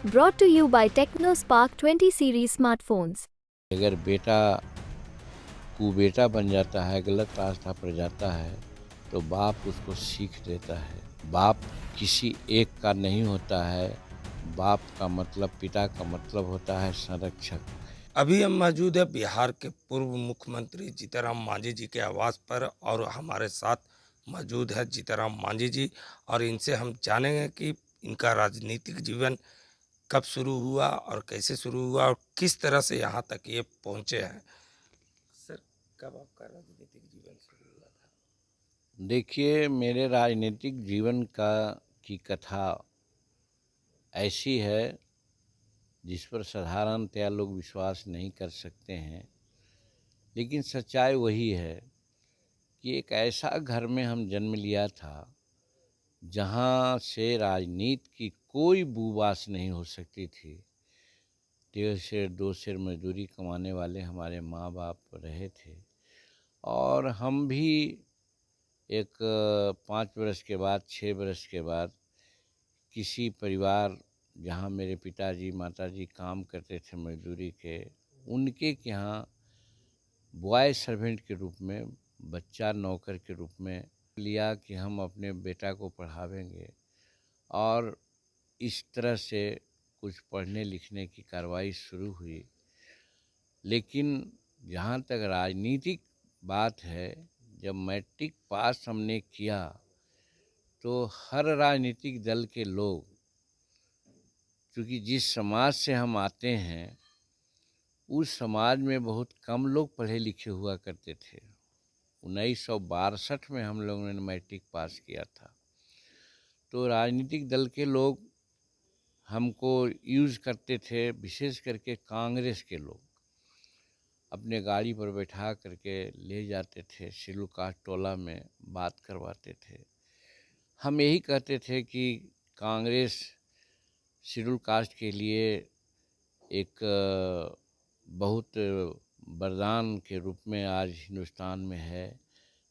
Brought to you by TechnoSpark 20 series smartphones. अगर बेटा कुबेटा बन जाता है, गलत रास्ता पर जाता है, तो बाप उसको सीख देता है। बाप किसी एक का नहीं होता है, बाप का मतलब, पिता का मतलब होता है संरक्षक। अभी हम मौजूद है बिहार के पूर्व मुख्यमंत्री जीतनराम मांझी जी के आवास पर और हमारे साथ मौजूद है जीतनराम मांझी जी और इनसे हम जानेंगे कि इनका राजनीतिक जीवन कब शुरू हुआ और कैसे शुरू हुआ और किस तरह से यहाँ तक ये पहुँचे हैं। सर, कब आपका राजनीतिक जीवन शुरू हुआ था? देखिए, मेरे राजनीतिक जीवन की कथा ऐसी है जिस पर साधारणतया लोग विश्वास नहीं कर सकते हैं, लेकिन सच्चाई वही है कि एक ऐसा घर में हम जन्म लिया था जहाँ से राजनीति की कोई बूबास नहीं हो सकती थी। 1.5 शेर 2 शेर मजदूरी कमाने वाले हमारे माँ बाप रहे थे और हम भी एक 5 बरस के बाद 6 बरस के बाद किसी परिवार जहाँ मेरे पिताजी माताजी काम करते थे मजदूरी के, उनके यहाँ बॉय सर्वेंट के रूप में, बच्चा नौकर के रूप में लिया कि हम अपने बेटा को पढ़ावेंगे। और इस तरह से कुछ पढ़ने लिखने की कार्रवाई शुरू हुई। लेकिन जहाँ तक राजनीतिक बात है, जब मैट्रिक पास हमने किया तो हर राजनीतिक दल के लोग, क्योंकि जिस समाज से हम आते हैं उस समाज में बहुत कम लोग पढ़े लिखे हुआ करते थे। 1962 में हम लोगों ने मैट्रिक पास किया था, तो राजनीतिक दल के लोग हमको यूज़ करते थे, विशेष करके कांग्रेस के लोग अपने गाड़ी पर बैठा करके ले जाते थे, शेड्यूल कास्ट टोला में बात करवाते थे। हम यही कहते थे कि कांग्रेस शेड्यूल कास्ट के लिए एक बहुत वरदान के रूप में आज हिंदुस्तान में है।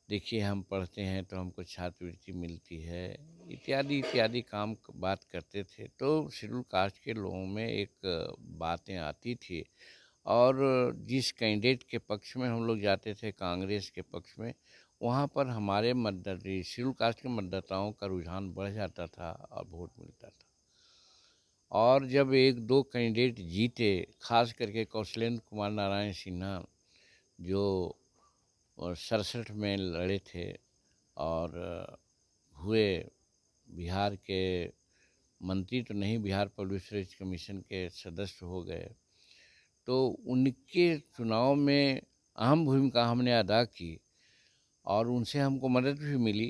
देखिए, हम पढ़ते हैं तो हमको छात्रवृत्ति मिलती है, इत्यादि इत्यादि काम बात करते थे। तो शेड्यूल कास्ट के लोगों में एक बातें आती थी और जिस कैंडिडेट के पक्ष में हम लोग जाते थे, कांग्रेस के पक्ष में, वहाँ पर हमारे मतदाता, शेड्यूल कास्ट के मतदाताओं का रुझान बढ़ जाता था और वोट मिलता था। और जब एक दो कैंडिडेट जीते, खास करके कौशलेंद्र कुमार नारायण सिन्हा जो 67 में लड़े थे और हुए, बिहार के मंत्री तो नहीं, बिहार पब्लिक सर्विस कमीशन के सदस्य हो गए, तो उनके चुनाव में अहम भूमिका हमने अदा की और उनसे हमको मदद भी मिली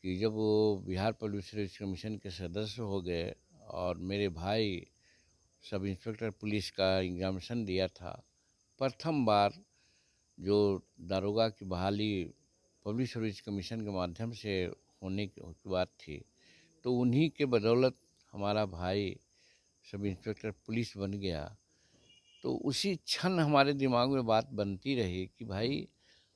कि जब वो बिहार पब्लिक सर्विस कमीशन के सदस्य हो गए और मेरे भाई सब इंस्पेक्टर पुलिस का एग्जामिनेशन दिया था, प्रथम बार जो दारोगा की बहाली पब्लिक सर्विस कमीशन के माध्यम से होने की बात थी, तो उन्हीं के बदौलत हमारा भाई सब इंस्पेक्टर पुलिस बन गया। तो उसी क्षण हमारे दिमाग में बात बनती रही कि भाई,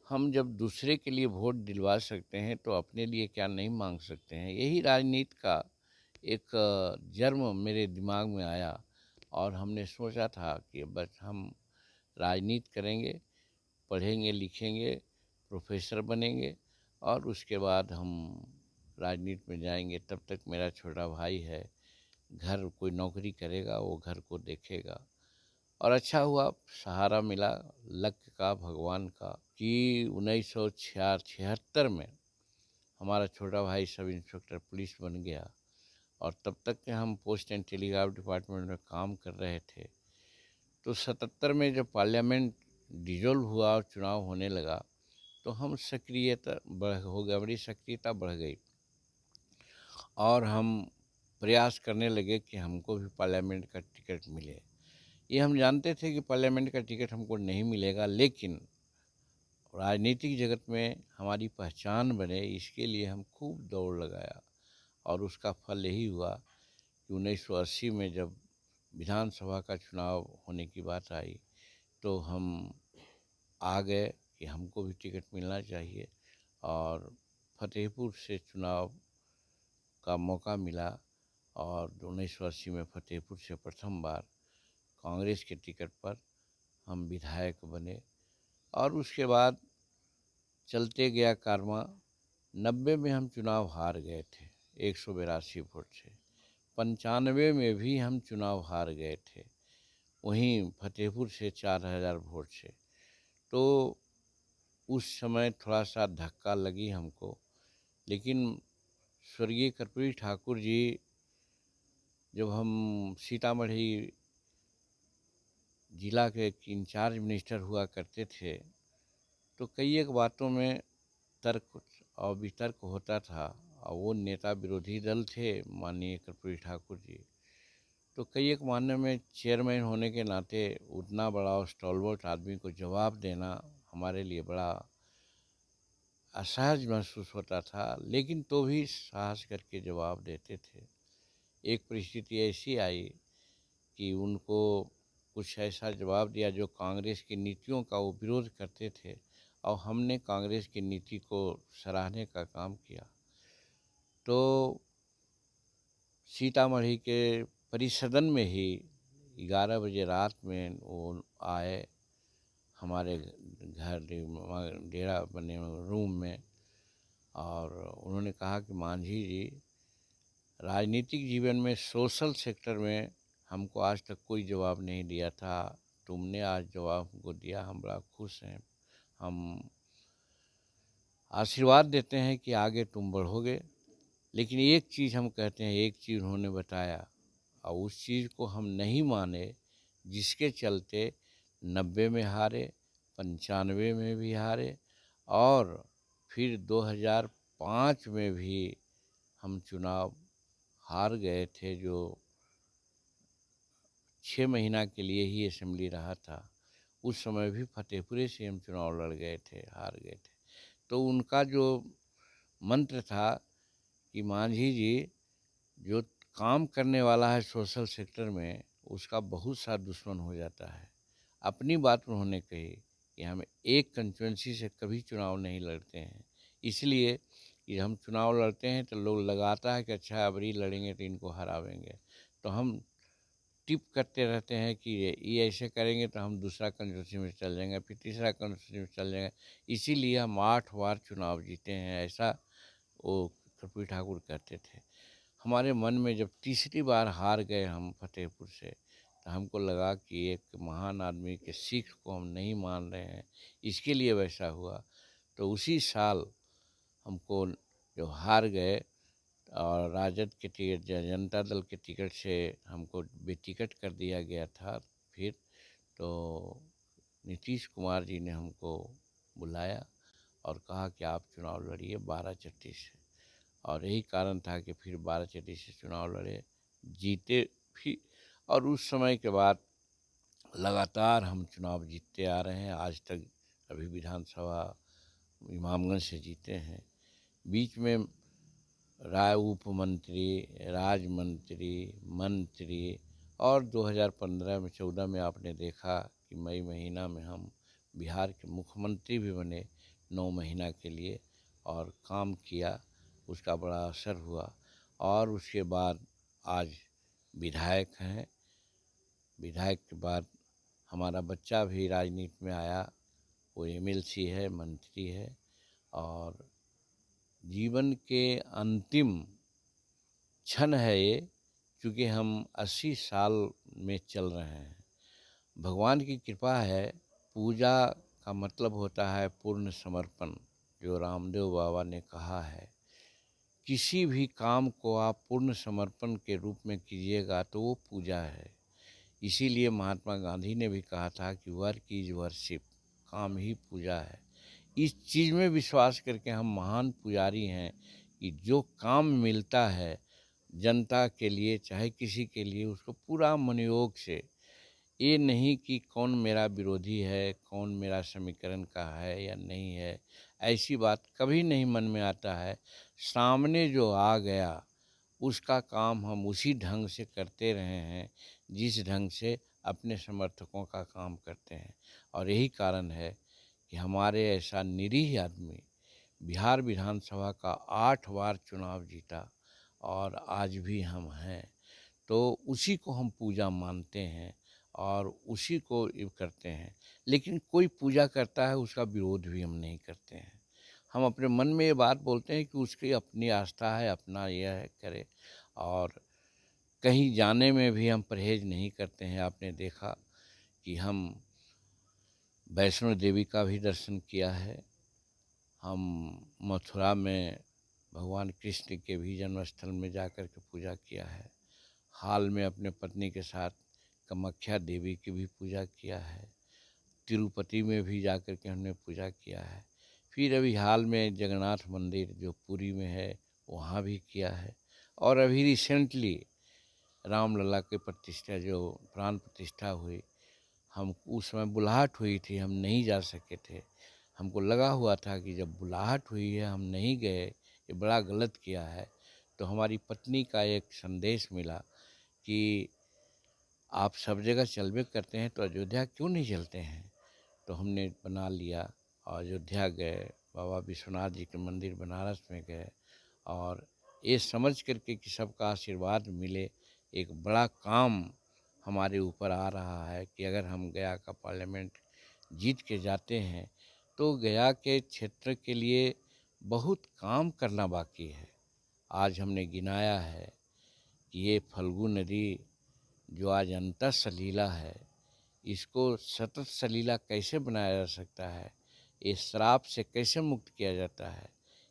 हम जब दूसरे के लिए वोट दिलवा सकते हैं तो अपने लिए क्या नहीं मांग सकते हैं। यही राजनीति का एक जन्म मेरे दिमाग में आया और हमने सोचा था कि बस हम राजनीति करेंगे, पढ़ेंगे लिखेंगे, प्रोफेसर बनेंगे और उसके बाद हम राजनीति में जाएंगे। तब तक मेरा छोटा भाई है, घर कोई नौकरी करेगा, वो घर को देखेगा। और अच्छा हुआ, सहारा मिला लक का, भगवान का, कि 1976 में हमारा छोटा भाई सब इंस्पेक्टर पुलिस बन गया और तब तक के हम पोस्ट एंड टेलीग्राफ डिपार्टमेंट में काम कर रहे थे। तो 77 में जब पार्लियामेंट डिजोल्व हुआ और चुनाव होने लगा तो हम सक्रियता हो गया, हमारी सक्रियता बढ़ गई और हम प्रयास करने लगे कि हमको भी पार्लियामेंट का टिकट मिले। ये हम जानते थे कि पार्लियामेंट का टिकट हमको नहीं मिलेगा, लेकिन राजनीतिक जगत में हमारी पहचान बने इसके लिए हम खूब दौड़ लगाया और उसका फल यही हुआ कि 1980 में जब विधानसभा का चुनाव होने की बात आई तो हम आ गए कि हमको भी टिकट मिलना चाहिए और फतेहपुर से चुनाव का मौका मिला और 1980 में फतेहपुर से प्रथम बार कांग्रेस के टिकट पर हम विधायक बने। और उसके बाद चलते गया कारवां। 90 में हम चुनाव हार गए थे 182 वोट से। 95 में भी हम चुनाव हार गए थे, वहीं फतेहपुर से 4000 वोट से। तो उस समय थोड़ा सा धक्का लगी हमको, लेकिन स्वर्गीय कर्पूरी ठाकुर जी, जब हम सीतामढ़ी जिला के इंचार्ज मिनिस्टर हुआ करते थे, तो कई एक बातों में तर्क और वितर्क होता था। और वो नेता विरोधी दल थे माननीय कर्पूरी ठाकुर जी। तो कई एक मामले में चेयरमैन होने के नाते उतना बड़ा और स्टॉलवर्ट आदमी को जवाब देना हमारे लिए बड़ा असहज महसूस होता था, लेकिन तो भी साहस करके जवाब देते थे। एक परिस्थिति ऐसी आई कि उनको कुछ ऐसा जवाब दिया जो कांग्रेस की नीतियों का वो विरोध करते थे, और हमने कांग्रेस की नीति को सराहने का काम किया। तो सीतामढ़ी के परिसदन में ही 11 बजे रात में वो आए हमारे घर डेरा बने रूम में, और उन्होंने कहा कि मांझी जी, राजनीतिक जीवन में सोशल सेक्टर में हमको आज तक कोई जवाब नहीं दिया था, तुमने आज जवाब हमको दिया, हम बड़ा खुश हैं। हम आशीर्वाद देते हैं कि आगे तुम बढ़ोगे। लेकिन एक चीज़ हम कहते हैं, एक चीज़ उन्होंने बताया और उस चीज़ को हम नहीं माने, जिसके चलते 90 में हारे, 95 में भी हारे, और फिर 2005 में भी हम चुनाव हार गए थे, जो 6 महीना के लिए ही असेंबली रहा था। उस समय भी फतेहपुरे से हम चुनाव लड़ गए थे, हार गए थे। तो उनका जो मंत्र था कि मांझी जी, जो काम करने वाला है सोशल सेक्टर में, उसका बहुत सा दुश्मन हो जाता है। अपनी बात उन्होंने कही कि हम एक कंस्टिट्यूंसी से कभी चुनाव नहीं लड़ते हैं, इसलिए कि हम चुनाव लड़ते हैं तो लोग लगाता है कि अच्छा अबरी लड़ेंगे तो इनको हरावेंगे, तो हम टिप करते रहते हैं कि ये ऐसे करेंगे तो हम दूसरा कंस्टिट्यूंसी में चल जाएंगे, फिर तीसरा कंस्टिट्यूंसी में चल जाएंगे, इसीलिए हम 8 बार चुनाव जीते हैं, ऐसा वो कर्पूरी ठाकुर कहते थे। हमारे मन में जब तीसरी बार हार गए हम फतेहपुर से, तो हमको लगा कि एक महान आदमी के सीख को हम नहीं मान रहे हैं, इसके लिए वैसा हुआ। तो उसी साल हमको जो हार गए, और राजद के टिकट, जनता दल के टिकट से हमको बेटिकट कर दिया गया था। फिर तो नीतीश कुमार जी ने हमको बुलाया और कहा कि आप चुनाव लड़िए बाराचट्टी से, और यही कारण था कि फिर बाराचट्टी से चुनाव लड़े, जीते भी। और उस समय के बाद लगातार हम चुनाव जीतते आ रहे हैं आज तक। अभी विधानसभा इमामगंज से जीते हैं, बीच में राय उप मंत्री, राज मंत्री, मंत्री, और 2015 में 14 में आपने देखा कि मई महीना में हम बिहार के मुख्यमंत्री भी बने 9 महीना के लिए, और काम किया, उसका बड़ा असर हुआ। और उसके बाद आज विधायक हैं। विधायक के बाद हमारा बच्चा भी राजनीति में आया, वो एमएलसी है, मंत्री है, और जीवन के अंतिम क्षण है ये, क्योंकि हम 80 साल में चल रहे हैं। भगवान की कृपा है। पूजा का मतलब होता है पूर्ण समर्पण, जो रामदेव बाबा ने कहा है। किसी भी काम को आप पूर्ण समर्पण के रूप में कीजिएगा तो वो पूजा है। इसीलिए महात्मा गांधी ने भी कहा था कि वर्क इज वर्शिप, काम ही पूजा है। इस चीज़ में विश्वास करके हम महान पुजारी हैं कि जो काम मिलता है जनता के लिए, चाहे किसी के लिए, उसको पूरा मनोयोग से, ये नहीं कि कौन मेरा विरोधी है, कौन मेरा समीकरण का है या नहीं है, ऐसी बात कभी नहीं मन में आता है। सामने जो आ गया उसका काम हम उसी ढंग से करते रहे हैं जिस ढंग से अपने समर्थकों का काम करते हैं। और यही कारण है कि हमारे ऐसा निरीह आदमी बिहार विधानसभा का 8 बार चुनाव जीता, और आज भी हम हैं। तो उसी को हम पूजा मानते हैं और उसी को ये करते हैं। लेकिन कोई पूजा करता है उसका विरोध भी हम नहीं करते हैं। हम अपने मन में ये बात बोलते हैं कि उसकी अपनी आस्था है, अपना यह है करे, और कहीं जाने में भी हम परहेज नहीं करते हैं। आपने देखा कि हम वैष्णो देवी का भी दर्शन किया है, हम मथुरा में भगवान कृष्ण के भी जन्मस्थल में जाकर के पूजा किया है। हाल में अपने पत्नी के साथ कामाख्या देवी की भी पूजा किया है, तिरुपति में भी जाकर के हमने पूजा किया है। फिर अभी हाल में जगन्नाथ मंदिर जो पुरी में है वहाँ भी किया है। और अभी रिसेंटली रामलला की प्रतिष्ठा जो प्राण प्रतिष्ठा हुई, हम उस समय बुलाहट हुई थी, हम नहीं जा सके थे। हमको लगा हुआ था कि जब बुलाहट हुई है हम नहीं गए, ये बड़ा गलत किया है। तो हमारी पत्नी का एक संदेश मिला कि आप सब जगह चलबे करते हैं तो अयोध्या क्यों नहीं चलते हैं। तो हमने बना लिया और अयोध्या गए, बाबा विश्वनाथ जी के मंदिर बनारस में गए, और ये समझ करके कि सबका आशीर्वाद मिले। एक बड़ा काम हमारे ऊपर आ रहा है कि अगर हम गया का पार्लियामेंट जीत के जाते हैं तो गया के क्षेत्र के लिए बहुत काम करना बाकी है। आज हमने गिनाया है कि ये फल्गु नदी जो आज अंतः सलीला है, इसको सतत सलीला कैसे बनाया जा सकता है, इस श्राप से कैसे मुक्त किया जाता है,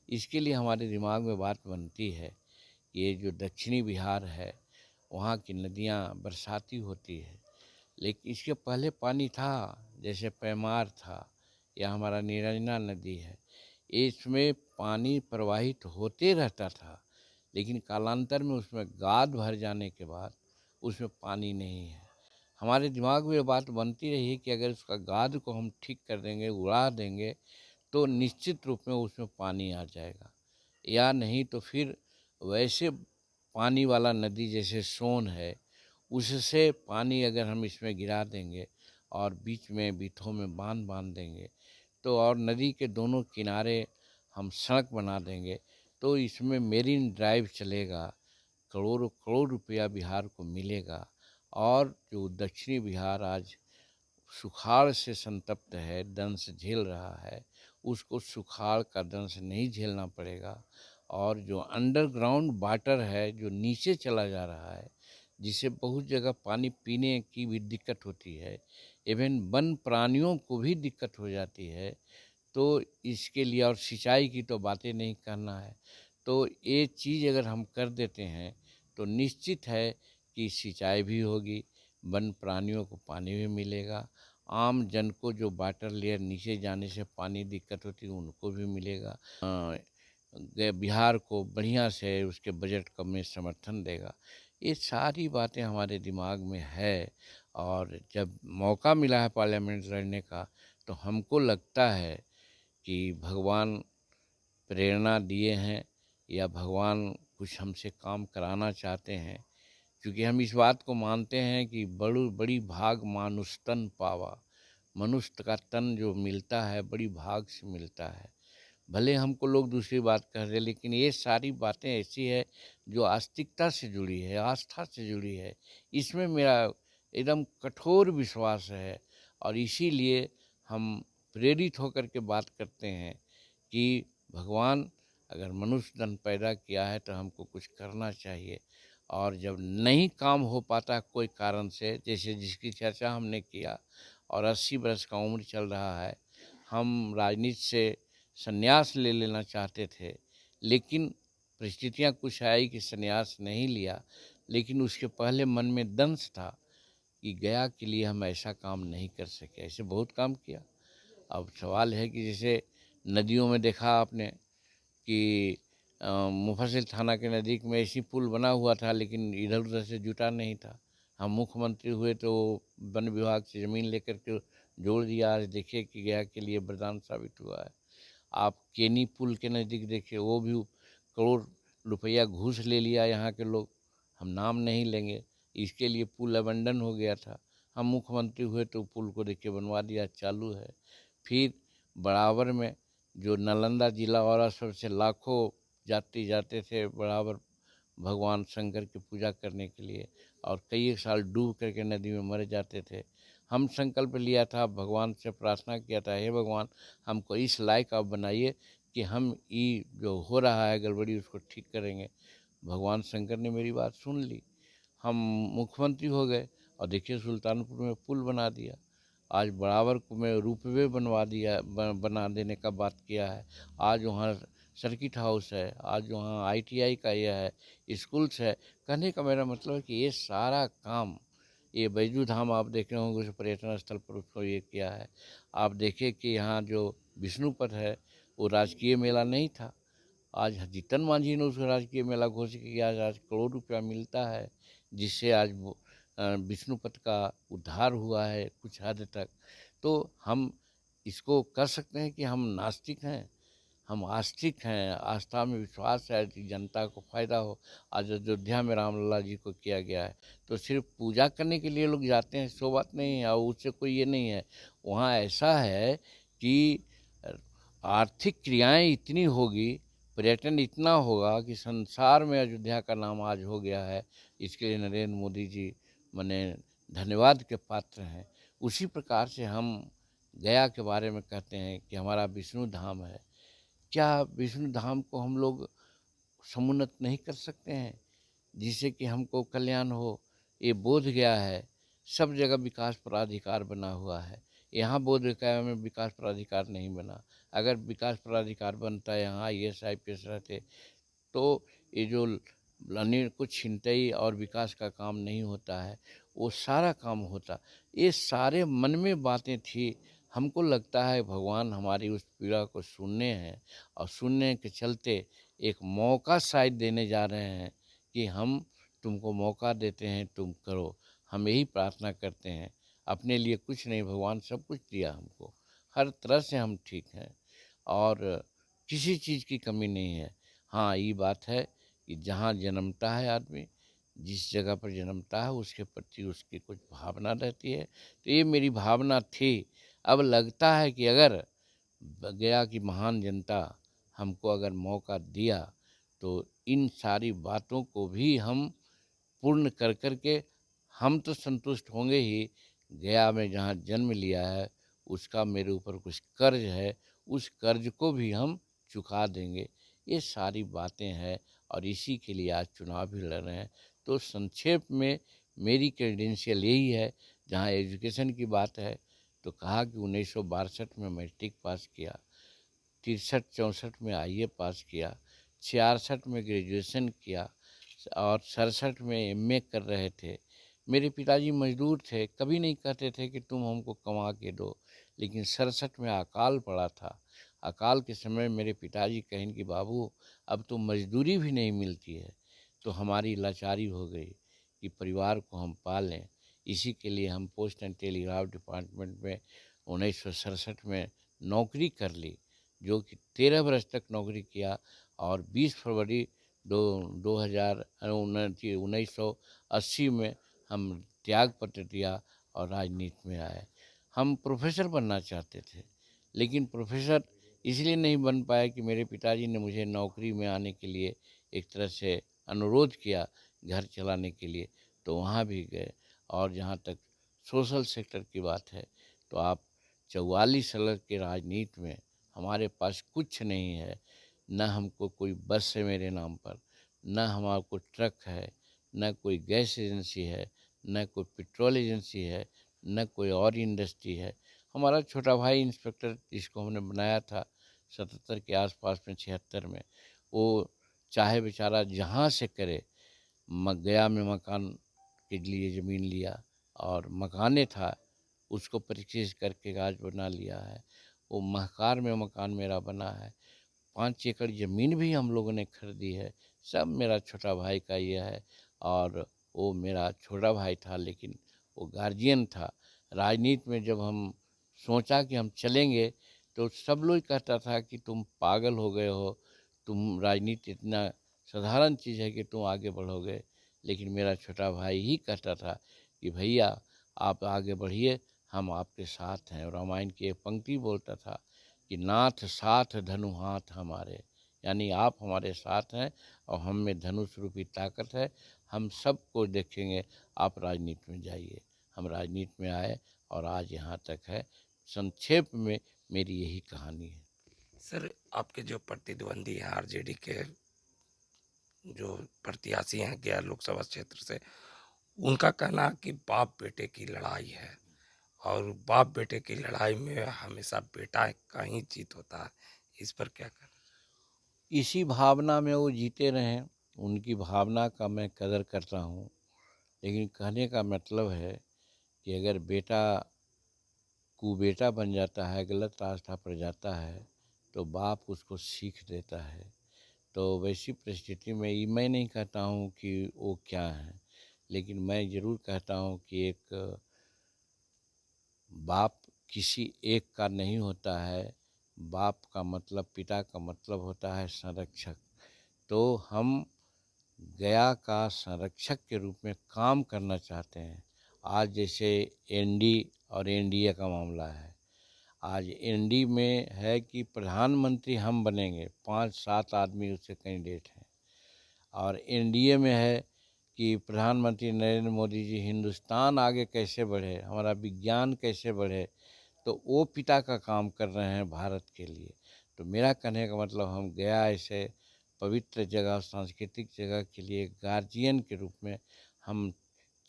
इसके लिए हमारे दिमाग में बात बनती है। ये जो दक्षिणी बिहार है वहाँ की नदियाँ बरसाती होती है, लेकिन इसके पहले पानी था, जैसे पैमार था या हमारा निरंजना नदी है, इसमें पानी प्रवाहित होते रहता था। लेकिन कालांतर में उसमें गाद भर जाने के बाद उसमें पानी नहीं है। हमारे दिमाग में ये बात बनती रही है कि अगर उसका गाद को हम ठीक कर देंगे, उड़ा देंगे, तो निश्चित रूप में उसमें पानी आ जाएगा। या नहीं तो फिर वैसे पानी वाला नदी जैसे सोन है, उससे पानी अगर हम इसमें गिरा देंगे और बीच में बीथों में बांध बांध देंगे, तो और नदी के दोनों किनारे हम सड़क बना देंगे, तो इसमें मेरीन ड्राइव चलेगा, करोड़ों करोड़ रुपया बिहार को मिलेगा। और जो दक्षिणी बिहार आज सुखाड़ से संतप्त है, दंश झेल रहा है, उसको सुखाड़ का दंश नहीं झेलना पड़ेगा। और जो अंडरग्राउंड वाटर है जो नीचे चला जा रहा है, जिससे बहुत जगह पानी पीने की भी दिक्कत होती है, इवन वन प्राणियों को भी दिक्कत हो जाती है। तो इसके लिए और सिंचाई की तो बातें नहीं करना है। तो ये चीज़ अगर हम कर देते हैं तो निश्चित है कि सिंचाई भी होगी, वन प्राणियों को पानी भी मिलेगा, आम जन को जो वाटर लेयर नीचे जाने से पानी दिक्कत होती है उनको भी मिलेगा। बिहार को बढ़िया से उसके बजट का में समर्थन देगा। ये सारी बातें हमारे दिमाग में है, और जब मौका मिला है पार्लियामेंट लड़ने का तो हमको लगता है कि भगवान प्रेरणा दिए हैं या भगवान कुछ हमसे काम कराना चाहते हैं। क्योंकि हम इस बात को मानते हैं कि बड़ी भाग मानुष तन पावा, मनुष्य का तन जो मिलता है बड़ी भाग से मिलता है। भले हमको लोग दूसरी बात कह रहे, लेकिन ये सारी बातें ऐसी है जो आस्तिकता से जुड़ी है, आस्था से जुड़ी है। इसमें मेरा एकदम कठोर विश्वास है, और इसीलिए हम प्रेरित होकर के बात करते हैं कि भगवान अगर मनुष्य तन पैदा किया है तो हमको कुछ करना चाहिए। और जब नहीं काम हो पाता कोई कारण से, जैसे जिसकी चर्चा हमने किया, और 80 बरस का उम्र चल रहा है, हम राजनीति से संन्यास ले लेना चाहते थे, लेकिन परिस्थितियाँ कुछ आई कि संन्यास नहीं लिया। लेकिन उसके पहले मन में दंश था कि गया के लिए हम ऐसा काम नहीं कर सके, ऐसे बहुत काम किया। अब सवाल है कि जैसे नदियों में देखा आपने कि मुफस्सिल थाना के नज़दीक में ऐसी पुल बना हुआ था, लेकिन इधर उधर से जुटा नहीं था। हम मुख्यमंत्री हुए तो वन विभाग से ज़मीन लेकर के जोड़ दिया। आज देखिए कि गया के लिए वरदान साबित हुआ है। आप केनी पुल के नज़दीक देखिए, वो भी करोड़ रुपया घूस ले लिया यहाँ के लोग, हम नाम नहीं लेंगे। इसके लिए पुल अबंडन हो गया था। हम मुख्यमंत्री हुए तो पुल को देखिए बनवा दिया, चालू है। फिर बराबर में जो नालंदा जिला और असर से लाखों यात्री जाते थे बराबर भगवान शंकर की पूजा करने के लिए, और कई एक साल डूब करके नदी में मर जाते थे। हम संकल्प लिया था, भगवान से प्रार्थना किया था, हे भगवान हमको इस लायक आप बनाइए कि हम ये जो हो रहा है गड़बड़ी उसको ठीक करेंगे। भगवान शंकर ने मेरी बात सुन ली, हम मुख्यमंत्री हो गए, और देखिए सुल्तानपुर में पुल बना दिया, आज बराबर को में रोपवे बनवा दिया, बना देने का बात किया है। आज वहाँ सर्किट हाउस है, आज वहाँ आईटीआई का यह है, स्कूल्स है। कहने का मेरा मतलब है कि ये सारा काम, ये बैजू धाम आप देख रहे होंगे, उस पर्यटन स्थल पर उसको ये किया है। आप देखिए कि यहाँ जो विष्णुपद है वो राजकीय मेला नहीं था, आज जीतन मांझी ने उसको राजकीय मेला घोषित किया। आज करोड़ रुपया मिलता है, जिससे आज विष्णुपद का उद्धार हुआ है कुछ हद तक। तो हम इसको कर सकते हैं कि हम नास्तिक हैं, हम आस्तिक हैं, आस्था में विश्वास है कि जनता को फ़ायदा हो। आज अयोध्या में रामलला जी को किया गया है, तो सिर्फ पूजा करने के लिए लोग जाते हैं, सो बात नहीं है, और उससे कोई ये नहीं है। वहाँ ऐसा है कि आर्थिक क्रियाएं इतनी होगी, पर्यटन इतना होगा कि संसार में अयोध्या का नाम आज हो गया है। इसके लिए नरेंद्र मोदी जी मने धन्यवाद के पात्र हैं। उसी प्रकार से हम गया के बारे में कहते हैं कि हमारा विष्णु धाम है। क्या विष्णु धाम को हम लोग समुन्नत नहीं कर सकते हैं, जिससे कि हमको कल्याण हो? ये बोध गया है, सब जगह विकास प्राधिकार बना हुआ है, यहाँ बोध गया में विकास प्राधिकार नहीं बना। अगर विकास प्राधिकार बनता, यहाँ IAS IPS रहते, तो ये जो अन्य कुछ छिनतई और विकास का काम नहीं होता है, वो सारा काम होता। ये सारे मन में बातें थी। हमको लगता है भगवान हमारी उस पीड़ा को सुनने हैं, और सुनने के चलते एक मौका शायद देने जा रहे हैं कि हम तुमको मौका देते हैं, तुम करो। हम यही प्रार्थना करते हैं, अपने लिए कुछ नहीं, भगवान सब कुछ दिया हमको, हर तरह से हम ठीक हैं और किसी चीज़ की कमी नहीं है। हाँ, ये बात है कि जहाँ जन्मता है आदमी, जिस जगह पर जन्मता है उसके प्रति उसकी कुछ भावना रहती है। तो ये मेरी भावना थी। अब लगता है कि अगर गया की महान जनता हमको अगर मौका दिया, तो इन सारी बातों को भी हम पूर्ण कर कर के हम तो संतुष्ट होंगे ही। गया में जहाँ जन्म लिया है उसका मेरे ऊपर कुछ कर्ज है, उस कर्ज को भी हम चुका देंगे। ये सारी बातें हैं, और इसी के लिए आज चुनाव भी लड़ रहे हैं। तो संक्षेप में मेरी क्रेडेंशियल यही है। जहाँ एजुकेशन की बात है तो कहा कि 1962 में मैट्रिक पास किया, 63-64 में IE पास किया, 66 में ग्रेजुएशन किया, और 67 में MA कर रहे थे। मेरे पिताजी मजदूर थे, कभी नहीं कहते थे कि तुम हमको कमा के दो। लेकिन 67 में अकाल पड़ा था। अकाल के समय मेरे पिताजी कहें कि बाबू अब तो मजदूरी भी नहीं मिलती है। तो हमारी लाचारी हो गई कि परिवार को हम पालें। इसी के लिए हम पोस्ट एंड टेलीग्राफ डिपार्टमेंट में 1967 में नौकरी कर ली, जो कि 13 वर्ष तक नौकरी किया, और 20 फरवरी 1980 में हम त्याग पत्र दिया और राजनीति में आए। हम प्रोफेसर बनना चाहते थे, लेकिन प्रोफेसर इसलिए नहीं बन पाए कि मेरे पिताजी ने मुझे नौकरी में आने के लिए एक तरह से अनुरोध किया, घर चलाने के लिए, तो वहाँ भी गए। और जहाँ तक सोशल सेक्टर की बात है, तो आप 44 साल के राजनीति में हमारे पास कुछ नहीं है। न हमको कोई बस है मेरे नाम पर, न हमारा कोई ट्रक है, न कोई गैस एजेंसी है, न कोई पेट्रोल एजेंसी है, न कोई और इंडस्ट्री है। हमारा छोटा भाई इंस्पेक्टर, जिसको हमने बनाया था 77 के आसपास में, 76 में, वो चाहे बेचारा जहाँ से करे, गया में मकान के लिए ज़मीन लिया, और मकाने था उसको परचेज करके आज बना लिया है। वो महकार में मकान मेरा बना है। 5 एकड़ ज़मीन भी हम लोगों ने खरीदी है। सब मेरा छोटा भाई का ये है। और वो मेरा छोटा भाई था, लेकिन वो गार्जियन था। राजनीति में जब हम सोचा कि हम चलेंगे, तो सब लोग कहता था कि तुम पागल हो गए हो, तुम राजनीति इतना साधारण चीज़ है कि तुम आगे बढ़ोगे। लेकिन मेरा छोटा भाई ही कहता था कि भैया आप आगे बढ़िए, हम आपके साथ हैं। और रामायण की एक पंक्ति बोलता था कि नाथ साथ धनु हाथ हमारे, यानी आप हमारे साथ हैं और हम में धनुष रूपी ताकत है। हम सबको देखेंगे। आप राजनीति में जाइए। हम राजनीति में आए और आज यहाँ तक है। संक्षेप में मेरी यही कहानी है। सर, आपके जो प्रतिद्वंदी हैं आरजेडी के जो प्रत्याशी हैं गया लोकसभा क्षेत्र से, उनका कहना है कि बाप बेटे की लड़ाई है और बाप बेटे की लड़ाई में हमेशा बेटा का ही जीत होता है। इस पर क्या कहना? इसी भावना में वो जीते रहें। उनकी भावना का मैं कदर करता हूँ। लेकिन कहने का मतलब है कि अगर बेटा कुबेटा बन जाता है, गलत रास्ता पर जाता है, तो बाप उसको सीख देता है। तो वैसी परिस्थिति में ये मैं नहीं कहता हूँ कि वो क्या है, लेकिन मैं ज़रूर कहता हूँ कि एक बाप किसी एक का नहीं होता है। बाप का मतलब, पिता का मतलब होता है संरक्षक। तो हम गया का संरक्षक के रूप में काम करना चाहते हैं। आज जैसे एनडी और एनडीए का मामला है। आज एनडी में है कि प्रधानमंत्री हम बनेंगे, 5-7 आदमी उससे कैंडिडेट हैं। और एनडीए में है कि प्रधानमंत्री नरेंद्र मोदी जी हिंदुस्तान आगे कैसे बढ़े, हमारा विज्ञान कैसे बढ़े, तो वो पिता का काम कर रहे हैं भारत के लिए। तो मेरा कहने का मतलब, हम गया ऐसे पवित्र जगह, सांस्कृतिक जगह के लिए गार्जियन के रूप में हम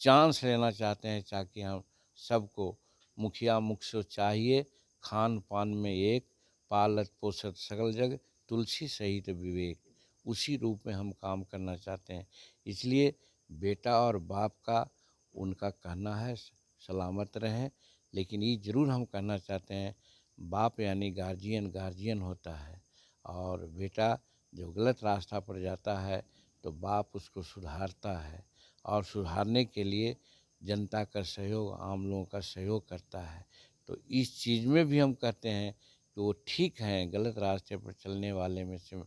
चांस लेना चाहते हैं, ताकि हम सबको मुखिया मुख सो चाहिए, खान पान में एक, पालत पोषत सकल जग, तुलसी सहित विवेक, उसी रूप में हम काम करना चाहते हैं। इसलिए बेटा और बाप का उनका कहना है सलामत रहें। लेकिन ये ज़रूर हम कहना चाहते हैं, बाप यानी गार्जियन, गार्जियन होता है। और बेटा जो गलत रास्ता पर जाता है तो बाप उसको सुधारता है, और सुधारने के लिए जनता का सहयोग, आम लोगों का सहयोग करता है। तो इस चीज़ में भी हम कहते हैं कि वो ठीक हैं। गलत रास्ते पर चलने वाले में से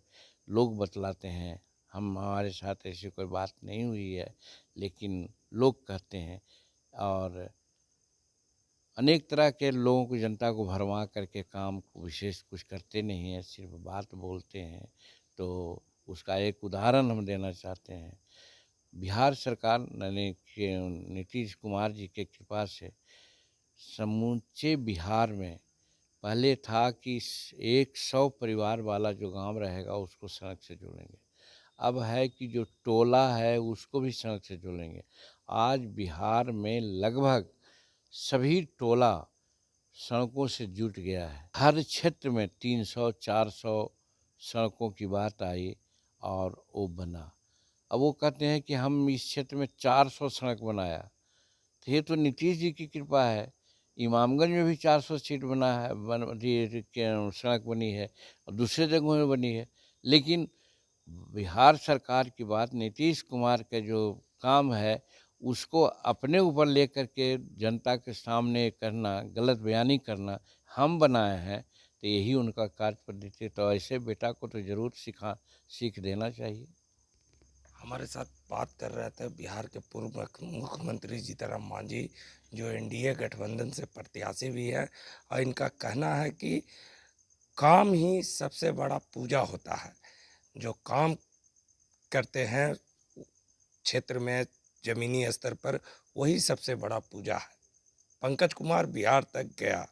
लोग बतलाते हैं, हमारे साथ ऐसी कोई बात नहीं हुई है, लेकिन लोग कहते हैं। और अनेक तरह के लोगों को, जनता को भरमा करके काम विशेष कुछ करते नहीं हैं, सिर्फ बात बोलते हैं। तो उसका एक उदाहरण हम देना चाहते हैं। बिहार सरकार यानी कि नीतीश कुमार जी के कृपा से समूचे बिहार में पहले था कि 100 परिवार वाला जो गांव रहेगा उसको सड़क से जोड़ेंगे। अब है कि जो टोला है उसको भी सड़क से जोड़ेंगे। आज बिहार में लगभग सभी टोला सड़कों से जुट गया है। हर क्षेत्र में 300-400 सड़कों की बात आई और वो बना। अब वो कहते हैं कि हम इस क्षेत्र में 400 सड़क बनाया। तो ये तो नीतीश जी की कृपा है। इमामगंज में भी 400 सीट बना है, सड़क बनी है, और दूसरे जगहों में बनी है। लेकिन बिहार सरकार की बात, नीतीश कुमार का जो काम है उसको अपने ऊपर लेकर के जनता के सामने करना, गलत बयानी करना, हम बनाए हैं, तो यही उनका कार्य पद्धति। तो ऐसे बेटा को तो ज़रूर सीख देना चाहिए। हमारे साथ बात कर रहे थे बिहार के पूर्व मुख्यमंत्री जीतनराम मांझी, जो एनडीए गठबंधन से प्रत्याशी भी है, और इनका कहना है कि काम ही सबसे बड़ा पूजा होता है। जो काम करते हैं क्षेत्र में, जमीनी स्तर पर, वही सबसे बड़ा पूजा है। पंकज कुमार, बिहार तक गया।